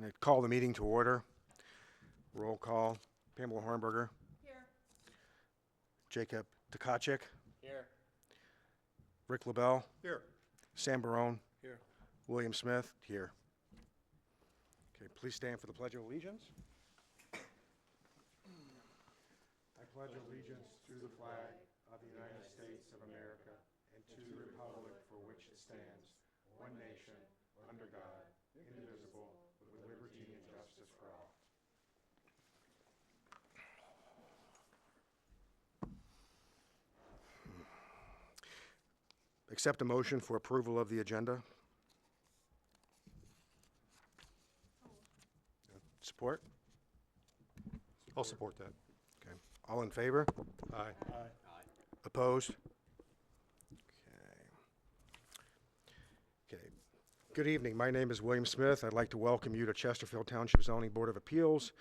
I call the meeting to order. Roll call. Pamela Hornberger. Here. Jacob Tkachik. Here. Rick LaBelle. Here. Sam Barone. Here. William Smith. Here. Okay, please stand for the Pledge of Allegiance. I pledge allegiance to the flag of the United States of America and to the republic for which it stands, one nation, under God, indivisible, with liberty and justice for all. Accept a motion for approval of the agenda. Support? I'll support that. Okay. All in favor? Aye. Opposed? Okay. Good evening. My name is William Smith. I'd like to welcome you to Chesterfield Township Zoning Board of Appeals.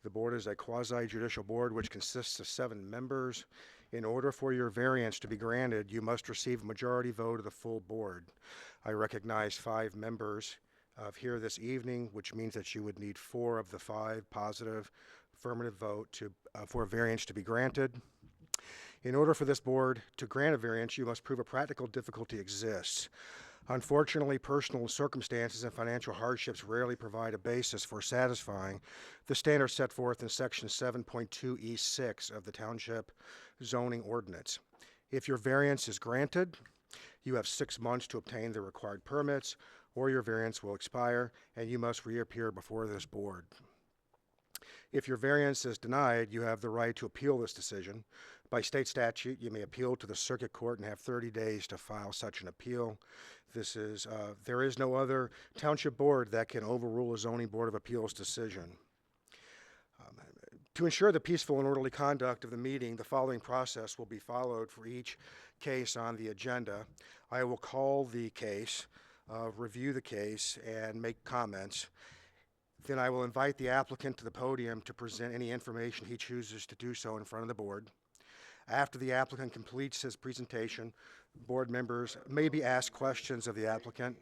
The board is a quasi-judicial board which consists of 7 members. In order for your variance to be granted, you must receive a majority vote of the full board. I recognize 5 members here this evening, which means that you would need 4 of the 5 positive affirmative vote for a variance to be granted. In order for this board to grant a variance, you must prove a practical difficulty exists. Unfortunately, personal circumstances and financial hardships rarely provide a basis for satisfying the standards set forth in Section 7.2E6 of the Township Zoning Ordinance. If your variance is granted, you have 6 months to obtain the required permits, or your variance will expire and you must reappear before this board. If your variance is denied, you have the right to appeal this decision. By state statute, you may appeal to the circuit court and have 30 days to file such an appeal. There is no other township board that can overrule a zoning board of appeals decision. To ensure the peaceful and orderly conduct of the meeting, the following process will be followed for each case on the agenda. I will call the case, review the case, and make comments. Then I will invite the applicant to the podium to present any information he chooses to do so in front of the board. After the applicant completes his presentation, board members may be asked questions of the applicant.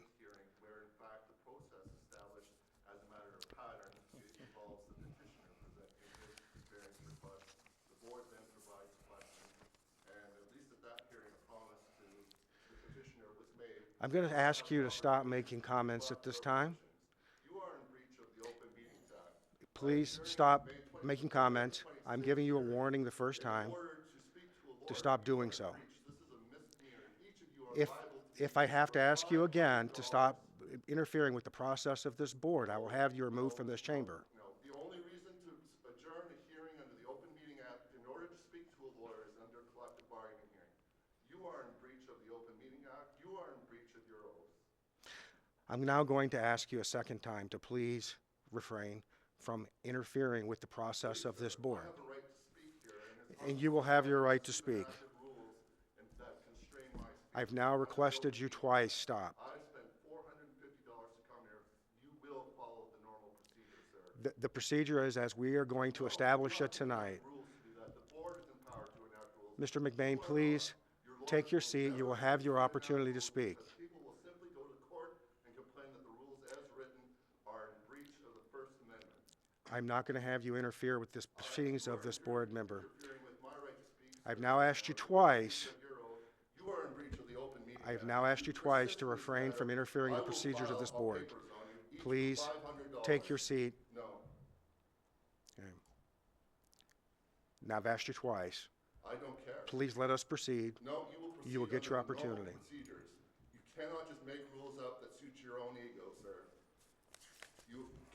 Where in fact the process established as a matter of pattern involves the petitioner presenting his variance request. The board then provides questions, and at least at that hearing a promise to the petitioner was made. I'm going to ask you to stop making comments at this time. You are in breach of the Open Meetings Act. Please stop making comments. I'm giving you a warning the first time to stop doing so. This is a misdemeanor. Each of you are liable to If I have to ask you again to stop interfering with the process of this board, I will have you removed from this chamber. No, the only reason to adjourn a hearing under the Open Meeting Act in order to speak to a lawyer is under collective bargaining hearing. You are in breach of the Open Meeting Act. You are in breach of your oath. I'm now going to ask you a second time to please refrain from interfering with the process of this board. I have a right to speak here, And you will have your right to speak. rules that constrain my speech. I've now requested you twice stop. I spent $450 to come here. You will follow the normal procedure, sir. The procedure is as we are going to establish it tonight. Rules to do that. The board is empowered to enact rules. Mr. McBain, please take your seat. You will have your opportunity to speak. People will simply go to court and complain that the rules as written are in breach of the First Amendment. I'm not going to have you interfere with the proceedings of this board member. Interfering with my right to speak. I've now asked you twice. Your oath. You are in breach of the Open Meeting I've Act. now asked you twice to refrain from interfering in the procedures of this board. Papers on you, each Please $500. take your seat. No. Okay. Now I've asked you twice. I don't care. Please let us proceed. No, you will proceed. You will get your under the normal opportunity. procedures. You cannot just make rules up that suit your own ego, sir.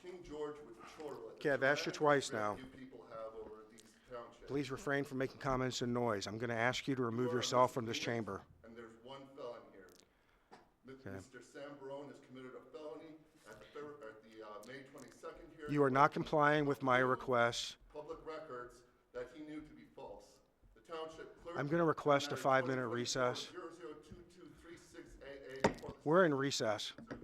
King George would chortle at the Okay, I've asked you twice now. you people have over these townships. Please refrain from making comments and noise. I'm going to ask you to remove yourself from this chamber. And there's one felon here. Mr. Sam Barone has committed a felony at the May 22nd hearing. You are not complying with my request. Public records that he knew to be false. The township clerk. I'm going to request a 5-minute recess. 002236AA before the We're in recess. circuit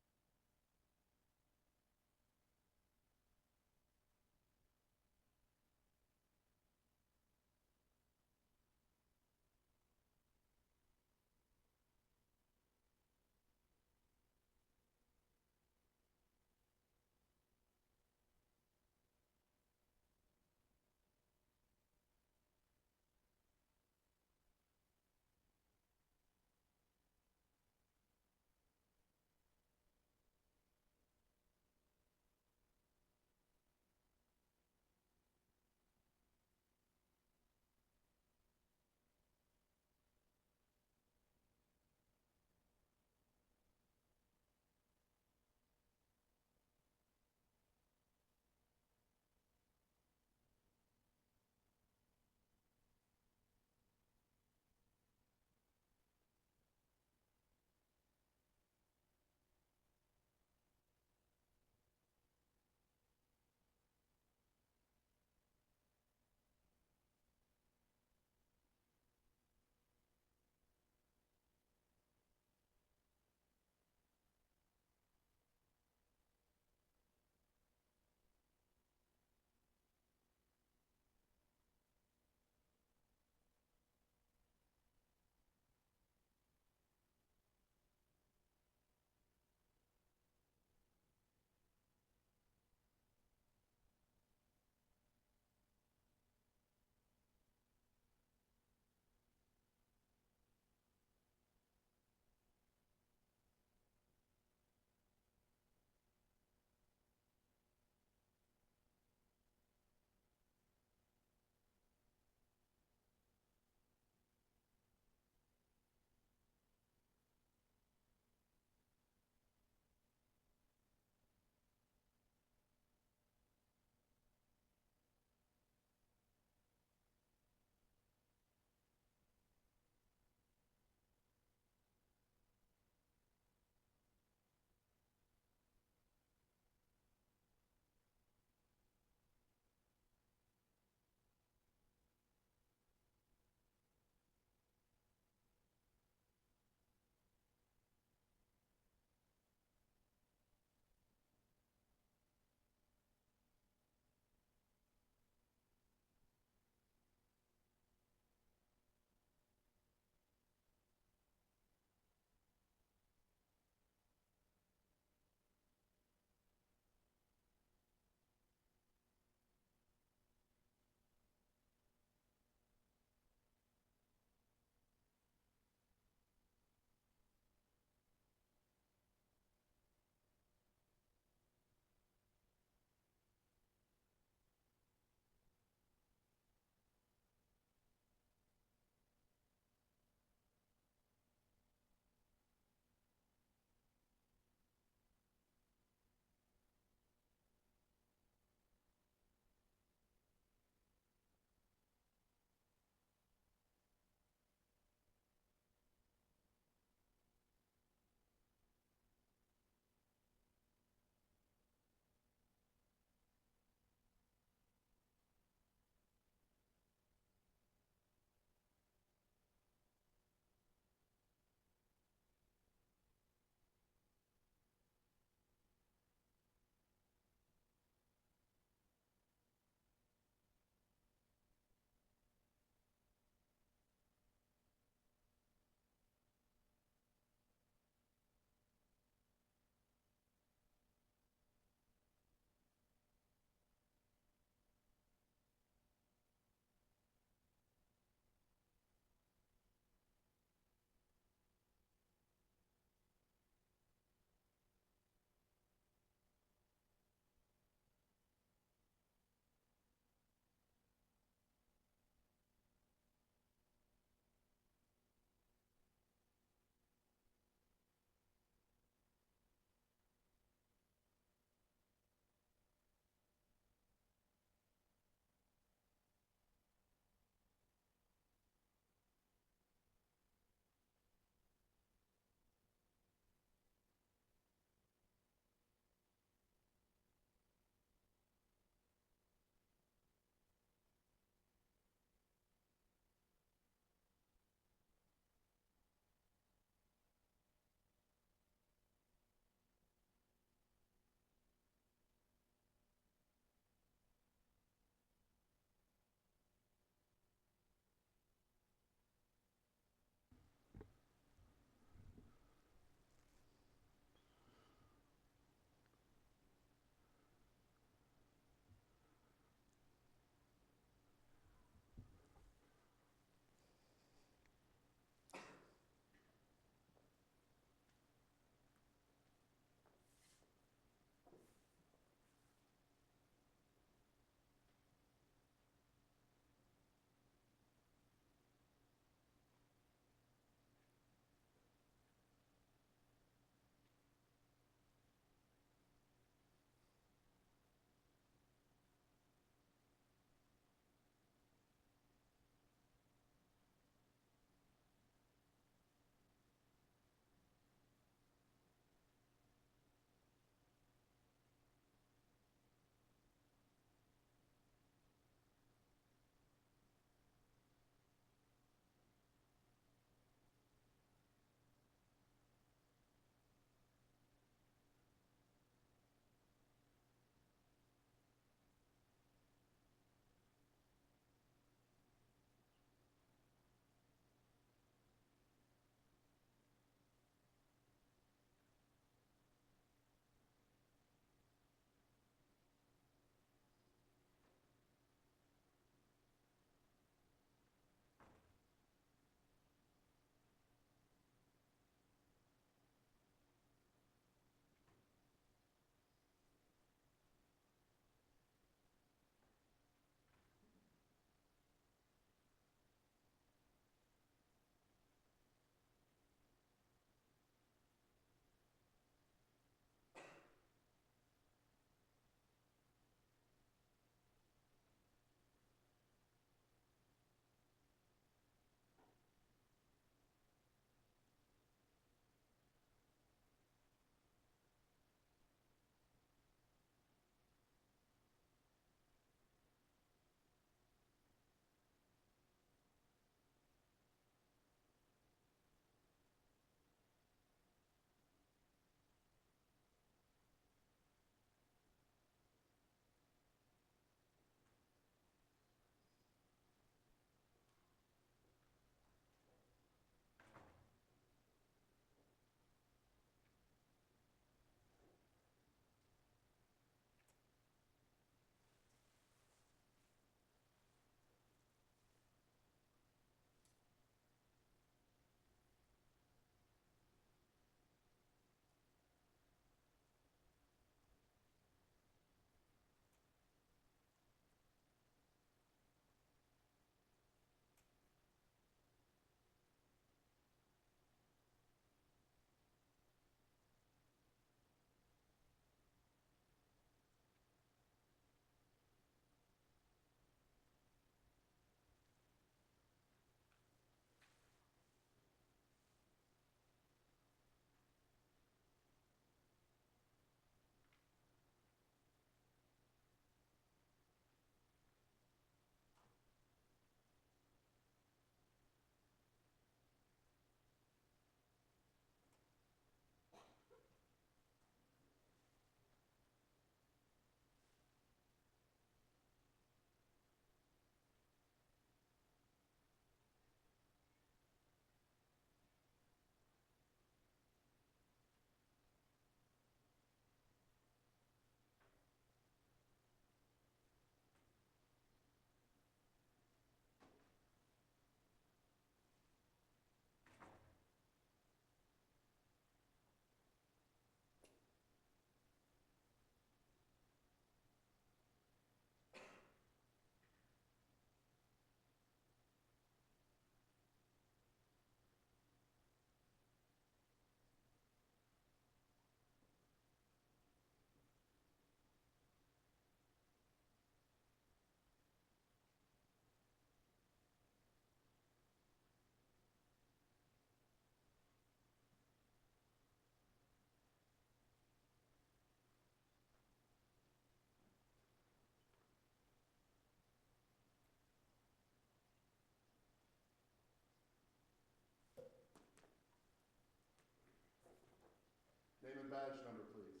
name and badge number, please.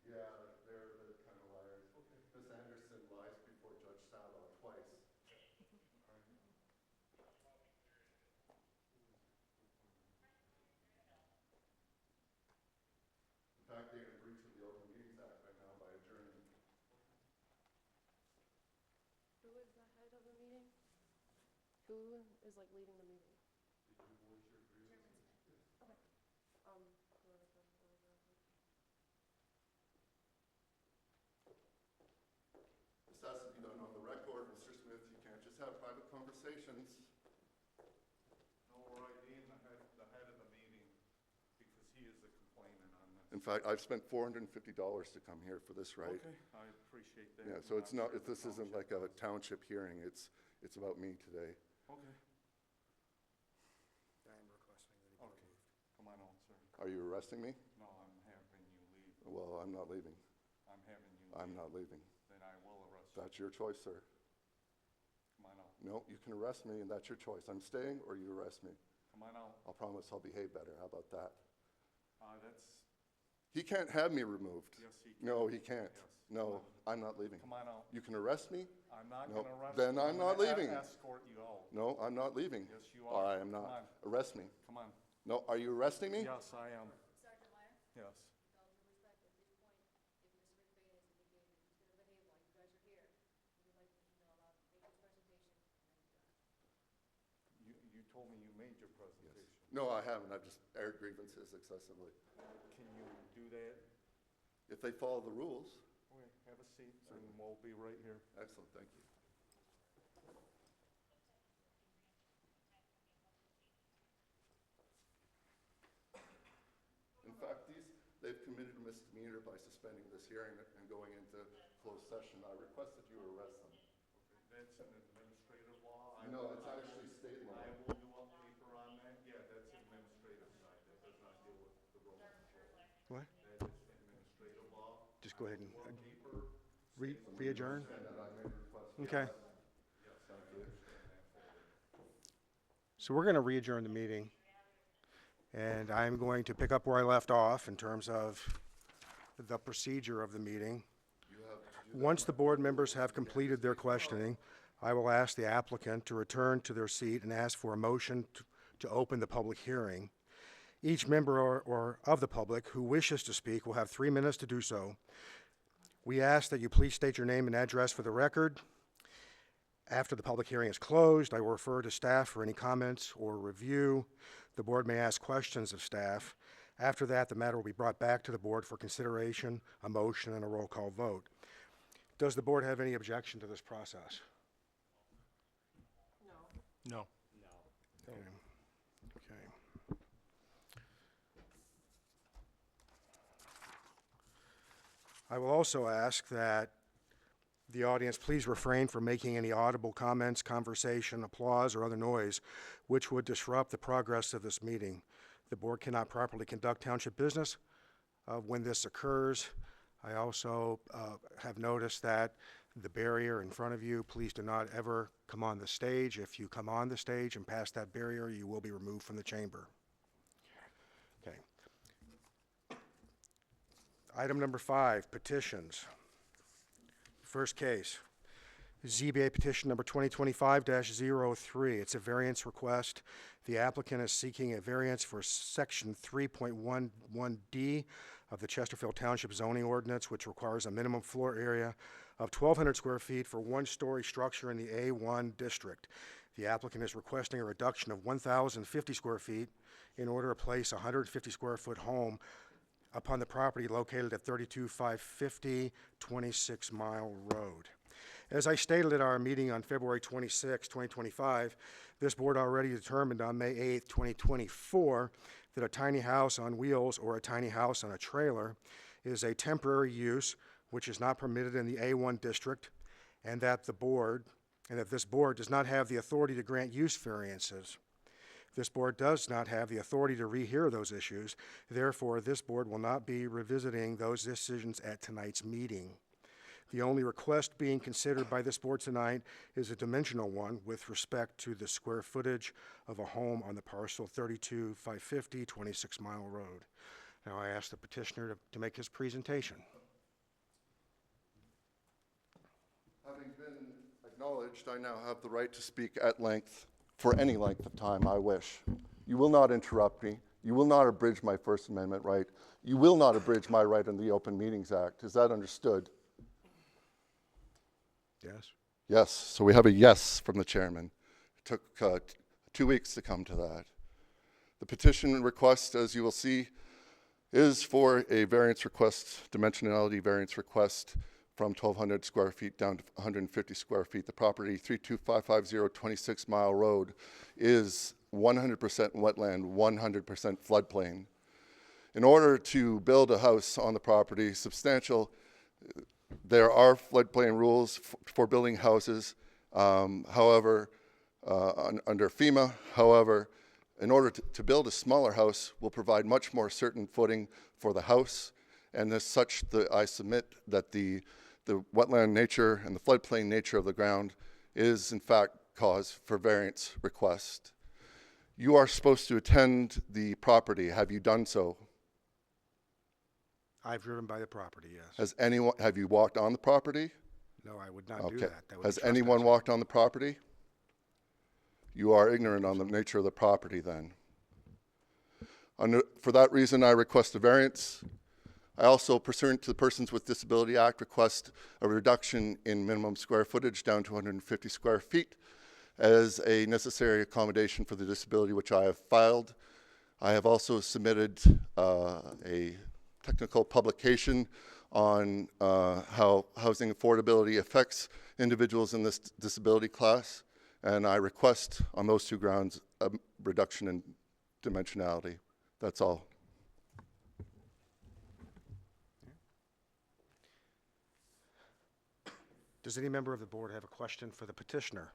Yeah, they're the kind of liars. Okay. Ms. Anderson lies before Judge Salo twice. In fact, they're in breach of the Open Meetings Act right now by adjourning. Who is the head of the meeting? Who is like leading the meeting? Whoever can organize it. This has to be done on the record, Mr. Smith. You can't just have private conversations. No, we're being the head of the meeting because he is the complainant on this. In fact, I've spent $450 to come here for this, right? Okay, I appreciate that. Yeah, so it's not, I'm sure this the isn't like township a township hearing. It's about me today. does. Okay, I am requesting that he be okay. removed. Come on out, sir. Are you arresting me? No, I'm having you leave. Well, I'm not leaving. I'm having you leave. I'm not leaving. Then I will arrest you. That's your choice, sir. Come on out. No, you can arrest me, and that's your choice. I'm staying, or you arrest me. Come on out. I'll promise I'll behave better. How about that? That's, He can't have me removed. yes, he can. No, he can't. Yes. No, I'm not leaving. Come on out. You can arrest me? I'm not No, gonna arrest you. then I'm not gonna leaving. Escort you out. No, I'm not leaving. Yes, you are. I am Come not. on. Arrest me. Come on. No, are you arresting me? Yes, I am. Sergeant Meyer, Yes. with all due respect, at this point, if Mr. McBain has indicated that he's gonna behave while you guys are here, we would like to, allow him to make his presentation and then be done. You told me you made your presentation. No, I haven't. I've just aired grievances excessively. Can you do that? If they follow the rules. Okay, have a seat, and we'll be right here. Excellent, thank you. In fact, they've committed a misdemeanor by suspending this hearing and going into closed session. I request that you arrest them. That's an administrative law. No, it's actually state law. I will do a paper on that. Yeah, that's administrative side. That does not deal with the road control. What? That is administrative law. Just go ahead and One paper. re-adjourn? And that I made a request. Okay. Yes, Thank you. So we're going to re-adjourn the meeting. And I'm going to pick up where I left off in terms of the procedure of the meeting. You have to do that. Once the board members have completed their questioning, I will ask the applicant to return to their seat and ask for a motion to open the public hearing. Each member or of the public who wishes to speak will have 3 minutes to do so. We ask that you please state your name and address for the record. After the public hearing is closed, I will refer to staff for any comments or review. The board may ask questions of staff. After that, the matter will be brought back to the board for consideration, a motion, and a roll call vote. Does the board have any objection to this process? No. Okay. Okay. I will also ask that the audience please refrain from making any audible comments, conversation, applause, or other noise which would disrupt the progress of this meeting. The board cannot properly conduct township business when this occurs. I also have noticed that the barrier in front of you, please do not ever come on the stage. If you come on the stage and pass that barrier, you will be removed from the chamber. Okay. Item number 5, petitions. First case, ZBA petition number 2025-03. It's a variance request. The applicant is seeking a variance for section 3.11D of the Chesterfield Township zoning ordinance, which requires a minimum floor area of 1,200 square feet for one-story structure in the A1 district. The applicant is requesting a reduction of 1,050 square feet in order to place a 150 square foot home upon the property located at 32550 26 Mile Road. As I stated at our meeting on February 26, 2025, this board already determined on May 8, 2024, that a tiny house on wheels or a tiny house on a trailer is a temporary use which is not permitted in the A1 district, and that this board does not have the authority to grant use variances. This board does not have the authority to rehear those issues. Therefore, this board will not be revisiting those decisions at tonight's meeting. The only request being considered by this board tonight is a dimensional one with respect to the square footage of a home on the parcel 32550 26 Mile Road. Now I ask the petitioner to make his presentation. Having been acknowledged, I now have the right to speak at length for any length of time I wish. You will not interrupt me. You will not abridge my First Amendment right. You will not abridge my right under the Open Meetings Act. Is that understood? Yes? Yes. So we have a yes from the chairman. It took 2 weeks to come to that. The petition request, as you will see, is for a variance request, dimensionality variance request from 1,200 square feet down to 150 square feet. The property, 32550 26 Mile Road, is 100% wetland, 100% floodplain. In order to build a house on the property, there are floodplain rules for building houses, under FEMA. However, in order to build a smaller house will provide much more certain footing for the house, and as such, I submit that the wetland nature and the floodplain nature of the ground is in fact cause for variance request. You are supposed to attend the property. Have you done so? I've driven by the property, yes. Have you walked on the property? No, I would not do that. That would Has be anyone trespassing. walked on the property? You are ignorant on the nature of the property then. For that reason, I request a variance. I also, pursuant to the Persons with Disability Act, request a reduction in minimum square footage down to 150 square feet as a necessary accommodation for the disability which I have filed. I have also submitted a technical publication on how housing affordability affects individuals in this disability class, and I request on those two grounds a reduction in dimensionality. That's all. Does any member of the board have a question for the petitioner?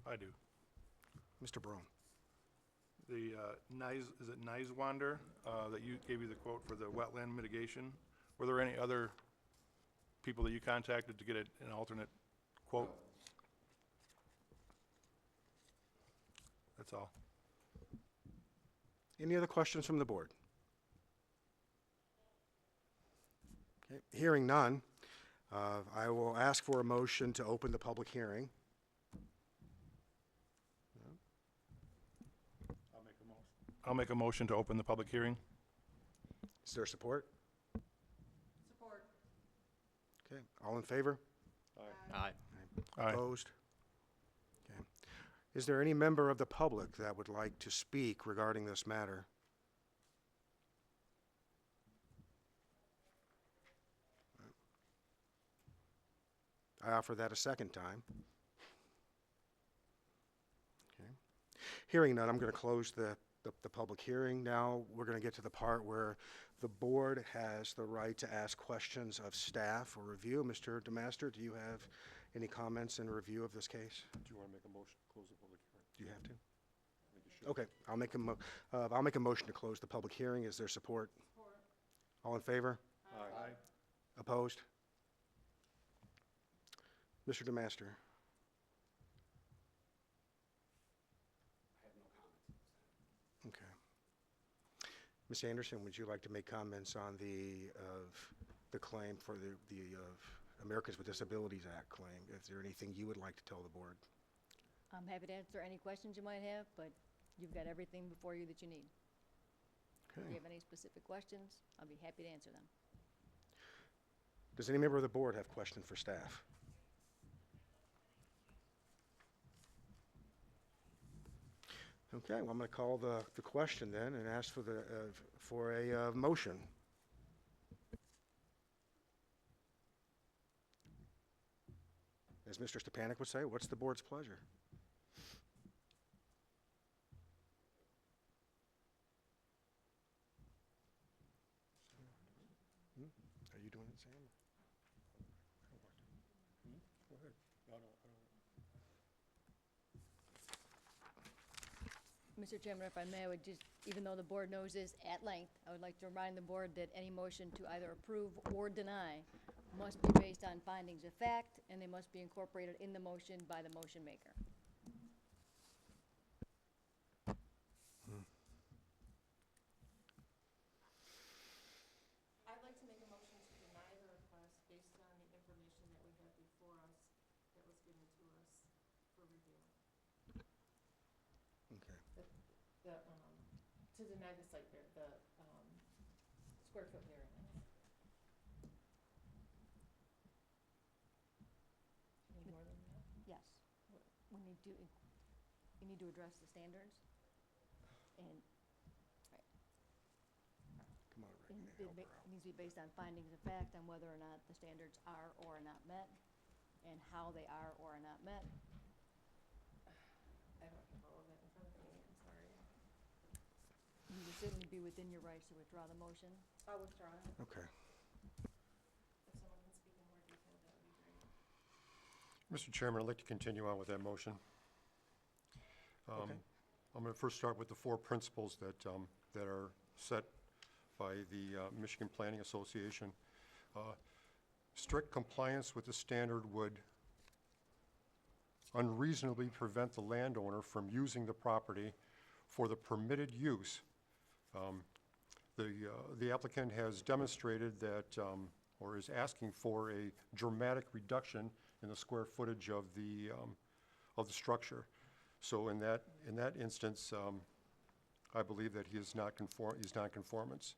I do. Mr. Broom. The is it Nicewander that gave you the quote for the wetland mitigation? Were there any other people that you contacted to get an alternate quote? That's all. Any other questions from the board? Okay. Hearing none, I will ask for a motion to open the public hearing. I'll make a motion to open the public hearing. Is there support? Support. Okay, all in favor? Aye. Aye. Opposed? Okay. Is there any member of the public that would like to speak regarding this matter? I offer that a second time. Okay. Hearing none, I'm going to close the public hearing now. We're going to get to the part where the board has the right to ask questions of staff or review. Mr. DeMaster, do you have any comments in review of this case? Do you want to make a motion to close the public hearing? Do you have to? I think you should. Okay, I'll make a motion to close the public hearing. Is there support? Support. All in favor? Aye. Opposed? Mr. DeMaster. Okay. Ms. Anderson, would you like to make comments on the the claim for the Americans with Disabilities Act claim. Is there anything you would like to tell the board? I'm happy to answer any questions you might have, but you've got everything before you that you need. If you Okay. have any specific questions, I'll be happy to answer them. Does any member of the board have questions for staff? Okay, well, I'm going to call the question then and ask for a motion. As Mr. Stepanek would say, what's the board's pleasure? Are you doing it, Sam? Go ahead. Mr. Chairman, if I may, I would just, even though the board knows this at length, I would like to remind the board that any motion to either approve or deny must be based on findings of fact, and they must be incorporated in the motion by the motion maker. I'd like to make a motion to deny the request based on the information that we have before us that was given to us for review. Okay. To deny the site, square foot variance. Any more than that? Yes. We need to, you need to address the standards, and Come on, Rick. it help her out. it needs to be based on findings of fact on whether or not the standards are or are not met, and how they are or are not met. I don't have all of that in front of me, I'm sorry. You would certainly be within your rights to withdraw the motion. I'll withdraw it. Okay. If someone can speak in more detail, that would be great. Mr. Chairman, I'd like to continue on with that motion. Okay. I'm going to first start with the four principles that are set by the Michigan Planning Association. Strict compliance with the standard would unreasonably prevent the landowner from using the property for the permitted use. The applicant has demonstrated that, or is asking for a dramatic reduction in the square footage of the structure. So in that instance, I believe that he is non-conformance.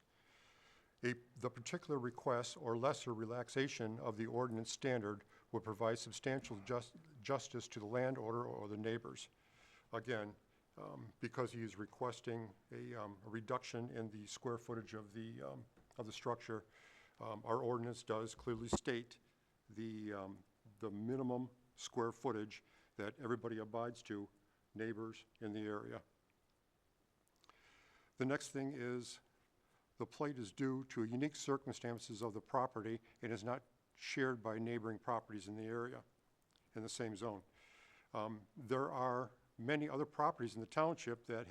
The particular request or lesser relaxation of the ordinance standard would provide substantial justice to the landowner or the neighbors. Again, because he is requesting a reduction in the square footage of the structure, our ordinance does clearly state the minimum square footage that everybody abides to, neighbors in the area. The next thing is the plight is due to unique circumstances of the property and is not shared by neighboring properties in the area, in the same zone. There are many other properties in the township that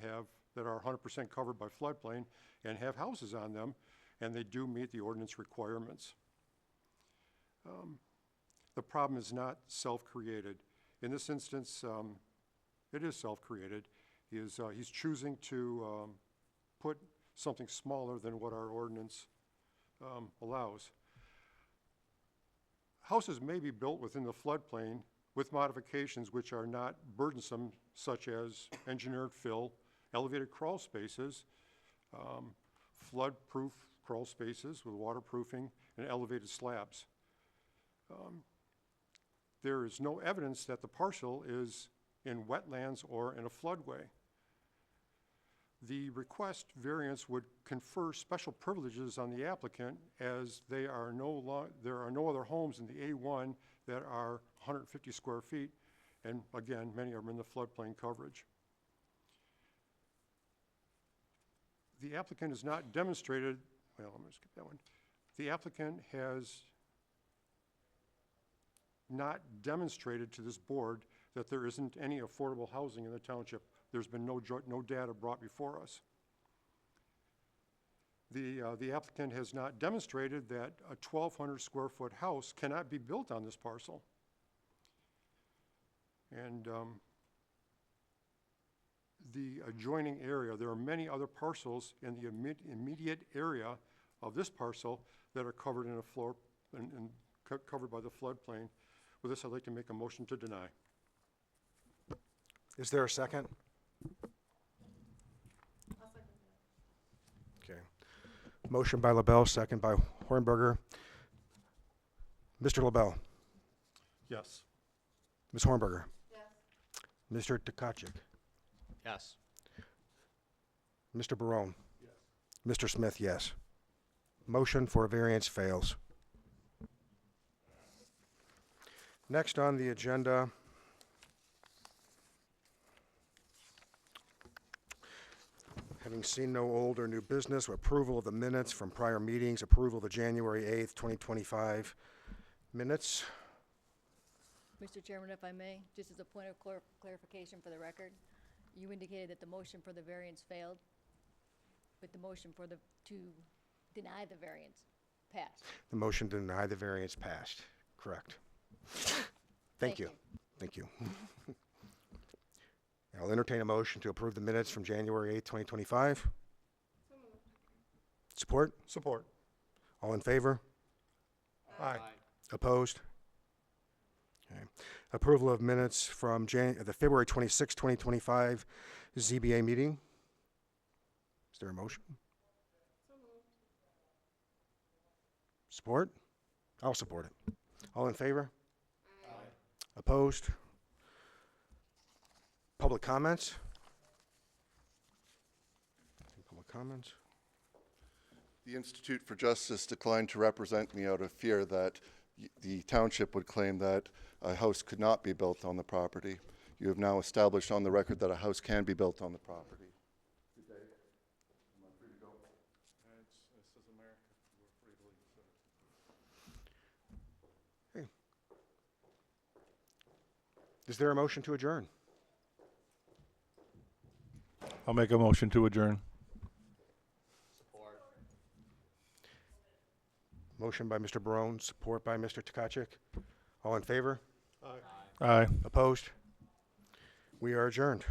are 100% covered by floodplain and have houses on them, and they do meet the ordinance requirements. The problem is not self-created. In this instance, it is self-created. He's choosing to put something smaller than what our ordinance allows. Houses may be built within the floodplain with modifications which are not burdensome, such as engineered fill, elevated crawl spaces, flood-proof crawl spaces with waterproofing, and elevated slabs. There is no evidence that the parcel is in wetlands or in a floodway. The request variance would confer special privileges on the applicant, as there are no other homes in the A1 that are 150 square feet, and again, many of them in the floodplain coverage. The applicant has not demonstrated, well, I'm going to skip that one. The applicant has not demonstrated to this board that there isn't any affordable housing in the township. There's been no data brought before us. The applicant has not demonstrated that a 1,200 square foot house cannot be built on this parcel. And the adjoining area, there are many other parcels in the immediate area of this parcel that are covered in a floor, and covered by the floodplain. With this, I'd like to make a motion to deny. Is there a second? I'll second that. Okay. Motion by LaBelle, second by Hornberger. Mr. LaBelle, Yes. Ms. Hornberger, Yes. Mr. Tkaczyk, Yes. Mr. Barone. Mr. Smith, yes. Motion for a variance fails. Next on the agenda, having seen no old or new business, approval of the minutes from prior meetings, approval of the January 8th, 2025 minutes. Mr. Chairman, if I may, just as a point of clarification for the record, you indicated that the motion for the variance failed, but the motion to deny the variance passed. The motion to deny the variance passed. Correct. Thank you. Thank you. I'll entertain a motion to approve the minutes from January 8th, 2025. Support? Support. All in favor? Aye. Opposed? Okay. Approval of minutes from the February 26, 2025 ZBA meeting. Is there a motion? Support? I'll support it. All in favor? Opposed? Public comments? Public comments? The Institute for Justice declined to represent me out of fear that the township would claim that a house could not be built on the property. You have now established on the record that a house can be built on the property. Good day. Am I free to go? This is America. We're free to leave, so. Is there a motion to adjourn? I'll make a motion to adjourn. Support. Motion by Mr. Barone, support by Mr. Tkaczyk. All in favor? Aye. Aye. Opposed? We are adjourned.